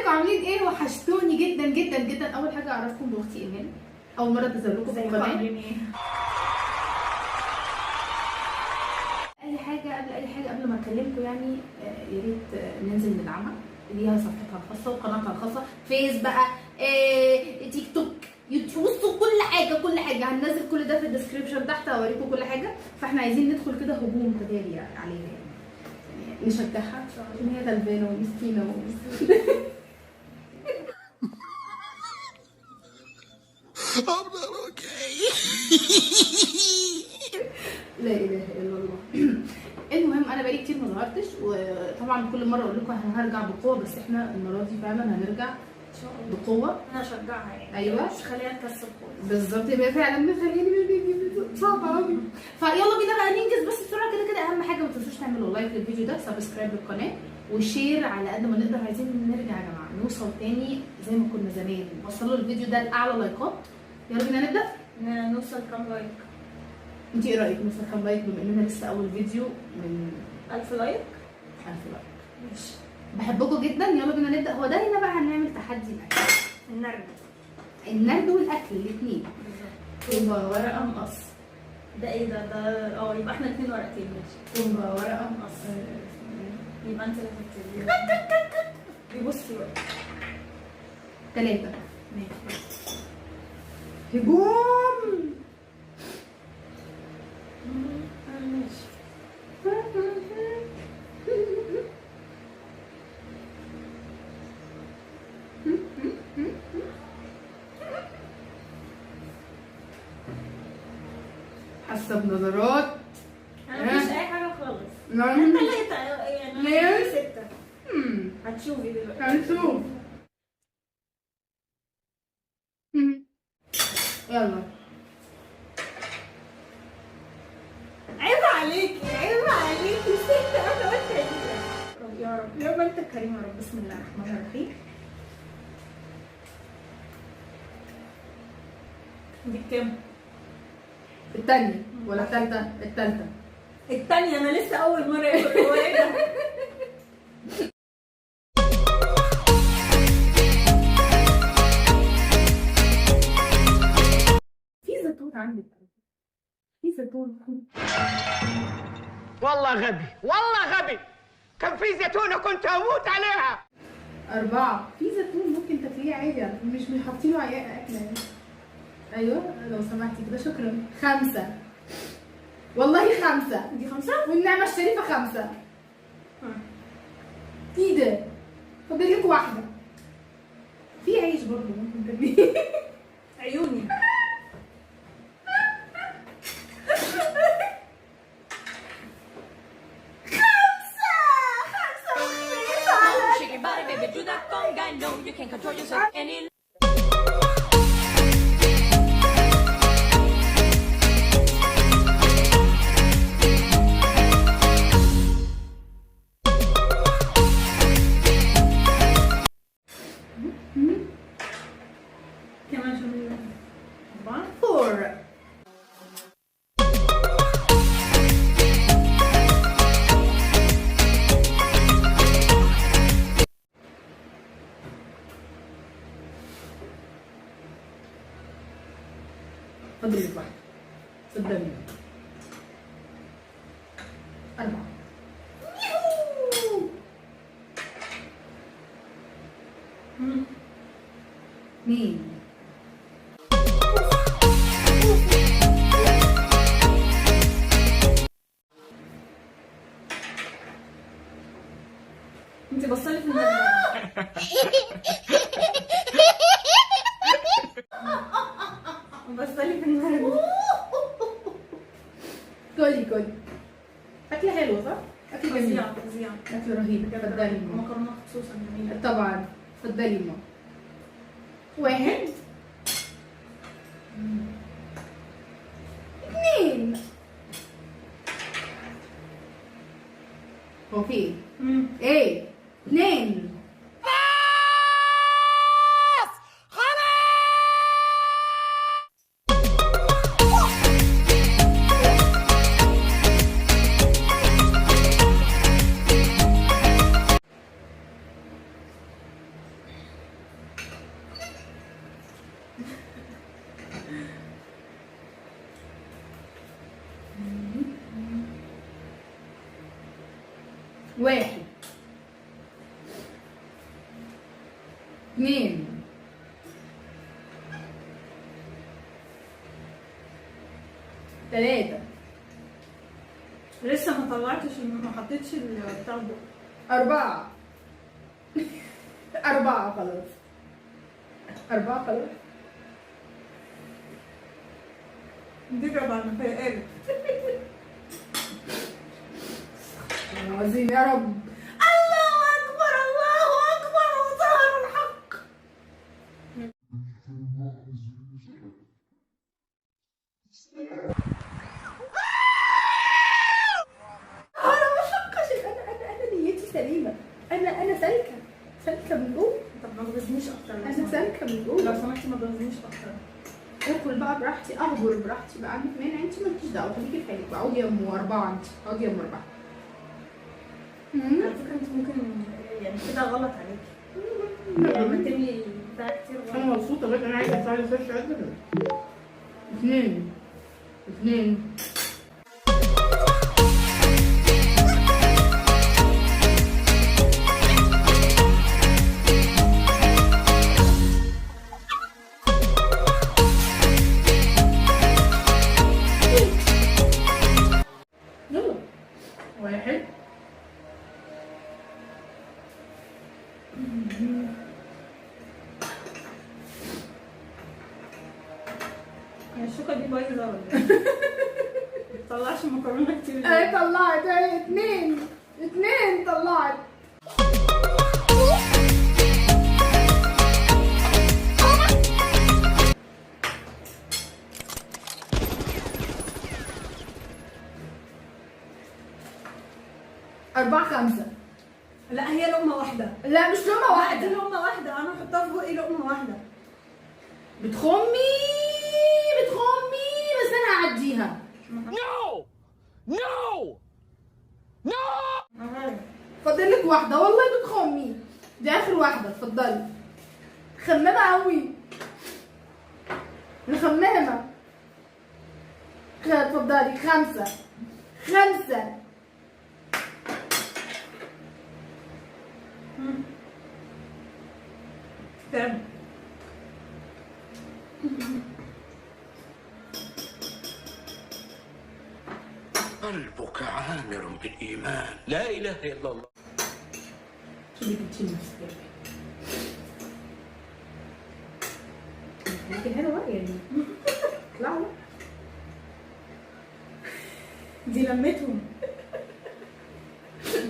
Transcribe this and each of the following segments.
ازيكم عاملين ايه؟ وحشتوني جدا جدا جدا. اول حاجه اعرفكم باختي ايمان، اول مره تظهر لكم في القناه. اي حاجه قبل ما اكلمكم يعني يا ريت ننزل ندعمها. ليها صفحتها الخاصه وقناتها الخاصه، فيس بقى، تيك توك، يوتيوب، كل حاجه هننزل كل ده في الديسكربشن تحت، هوريكم كل حاجه. فاحنا عايزين ندخل كده هجوم تداري عليها يعني نشجعها عشان هي غلبانه ومسكينه I'm not okay. لا اله الا الله. المهم انا بقالي كتير ما ظهرتش، وطبعا كل مره اقول لكم هرجع بقوه، بس احنا المره دي فعلا هنرجع ان شاء الله بقوه. انا اشجعها يعني، ايوه مش خليها تكسب خالص. بالظبط، يبقى فعلا مخليني مش بيجي صعب قوي. فيلا بينا بقى ننجز بس بسرعه كده. اهم حاجه ما تنسوش تعملوا لايك للفيديو ده، سبسكرايب للقناه، وشير على قد ما نقدر. عايزين نرجع يا جماعه، نوصل تاني زي ما كنا زمان، وصلوا الفيديو ده لاعلى لايكات. يلا بينا نبدا. نوصل كام لايك؟ انت ايه رايك نوصل كام لايك بما اننا لسه اول فيديو من 1000 لايك؟ 1000 لايك ماشي، بحبكم جدا. يلا بينا نبدا. هو ده هنا بقى هنعمل تحدي الاكل، النرد والاكل الاثنين. طوبه ورقه مقص. ده ايه ده؟ يبقى احنا 2 ورقتين. ماشي، طوبه ورقه مقص. يبقى انت اللي بصي بقى 3. ماشي، هجوم. ماشي. حسب نظرات. انا مفيش اي حاجه خالص. نعم. 3 يعني 6. هتشوفي دلوقتي. هنشوف. يلا. عيب عليكي 6. انا قلت يا رب يا رب انت الكريم يا رب. بسم الله الرحمن الرحيم. دي كام؟ الثانية ولا الثالثة؟ الثانية. انا لسه اول مرة اكل. هو ايه ده؟ في زيتون عندك، في زيتون. والله غبي كان في زيتونة كنت اموت عليها. 4. في زيتون ممكن تاكليه عادي يعني، مش حاطينه على اكل يعني. ايوه لو سمحتي كده، شكرا. 5 والله 5. دي 5 والنعمة الشريفة 5. ايه ده؟ فاضل لكم واحدة. في عيش برضه ممكن تاكليه. عيوني. 5. كمان شوفي 4. فاضل لك واحدة صدقني. 4. مين؟ انت بصلي في المراية. بصلي في المراية. كلي اكل حلو صح؟ اكل جميل، فظيع. اكل رهيب. اتفضلي ماما. مكرونة خصوصا جميلة طبعا. اتفضلي ماما. 1 2. هو في ايه؟ ايه؟ 2. 1 2 3 لسه ما طلعتش، ما حطيتش بتاع ده. 4 4 خلاص 4 خلاص. دي ربع انا فايقالك. عظيم يا رب. الله اكبر الله اكبر وظهر الحق. انا نيتي سليمه، انا سالكه من جوه. طب ما تغزنيش اكتر لو انا سمحتي. سالكه من جوه. لو سمحتي ما تغزنيش اكتر. اكل بقى براحتي، اهجر براحتي بقى، عندك مانع؟ انت مالكيش دعوه، خليكي في حالك بقى. اقعدي يا ام 4، انت اقعدي يا ام 4. على فكره انت ممكن يعني كده غلط عليكي. لما تملي بتاع كتير غلط. انا مبسوطه بقى، انا عايزه افعل سيرش عدل. 2 يلا 1 هي الشوكه دي بايظه ولا ايه؟ ما تطلعش مكرونه كتير. طلعت اهي 2 طلعت. أربعة 5. لا هي لقمه واحده. لا مش لقمة دي واحدة. لقمه واحده، انا احطها في بقي لقمه واحده. بتخمي بس أنا هعديها. No! No! No! فاضل لك واحدة والله بتخمي. دي آخر واحدة، اتفضلي. خمامة أوي. الخمامة. اتفضلي 5 كام؟ قلبك عامر بالإيمان. لا إله إلا الله. شو بدك تشيل نفسك؟ لكن هذا بقى يعني اطلعوا. دي لمتهم.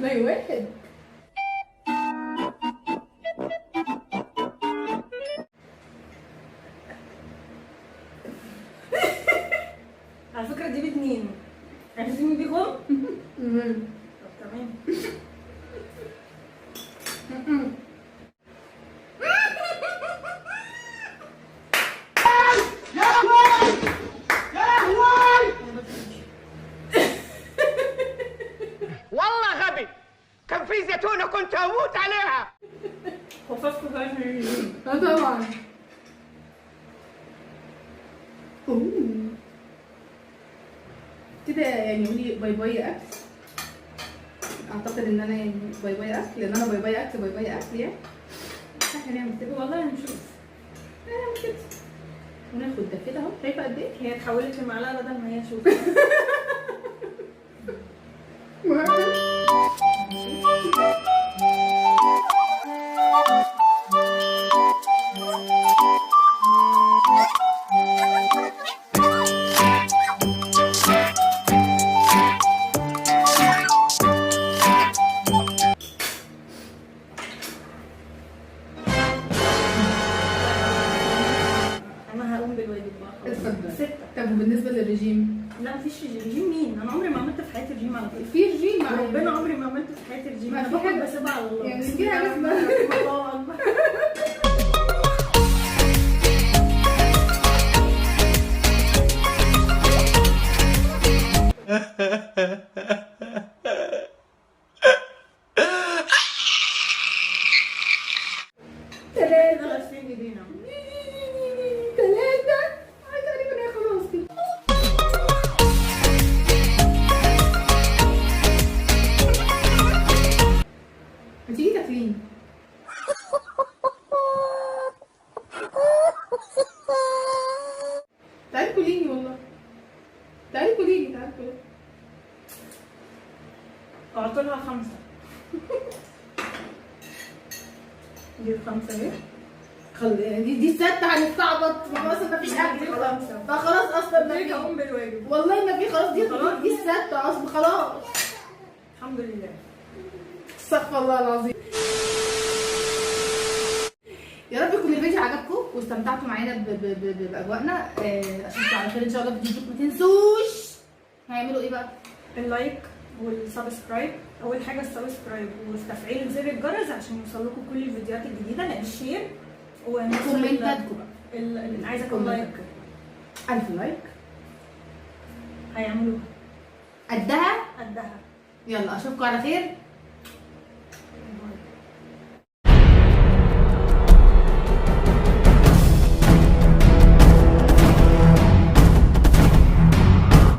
ما واحد. على فكره دي ب2. عايزين دي غلط؟ طب تمام. والله غبي، كان في زيتونة كنت أموت عليها. خففت بقى. طبعا. كده يعني قولي باي باي اكل. اعتقد ان انا يعني باي باي اكل، لان انا باي باي اكل يعني. احنا نعمل كده والله هنشوف. نعمل كده وناخد ده كده اهو. شايفه قد ايه؟ هي اتحولت لمعلقه بدل ما هي شوكه. انا هقوم بالواجب بقى. اتفضل. 6. طب وبالنسبه للرجيم؟ لا مفيش رجيم. مين؟ انا عمري ما عملت في حياتي رجيم على فكره. في رجيم مع ربنا عمري ما عملت في حياتي رجيم. ما انا في باكل حاجة- بسيبها على الله. يعني بسم في الله حاجة الرحمن اسمها- الرحيم. الله اكبر. ثلاثة. غسلين ايدينا. 3 تقريبا هي خلاص كده. لها 5. دي 5 اهي. دي الستة هنستعبط خلاص مفيش اكل خلاص. خلاص اصلا دي كمان بالواجب. والله ما في خلاص. دي الستة اصلا خلاص. الحمد لله. استغفر الله العظيم. يا رب يكون الفيديو عجبكم واستمتعتوا معانا باجواءنا. اشوفكم على خير ان شاء الله في فيديو. ما تنسوش هيعملوا ايه بقى؟ اللايك والسبسكرايب. اول حاجه السبسكرايب وتفعيل زر الجرس عشان يوصلكم كل الفيديوهات الجديده. الشير كومنتاتكم بقى. عايزه كم لايك؟ 1000 لايك هيعملوها قدها. قدها. يلا اشوفكم على خير.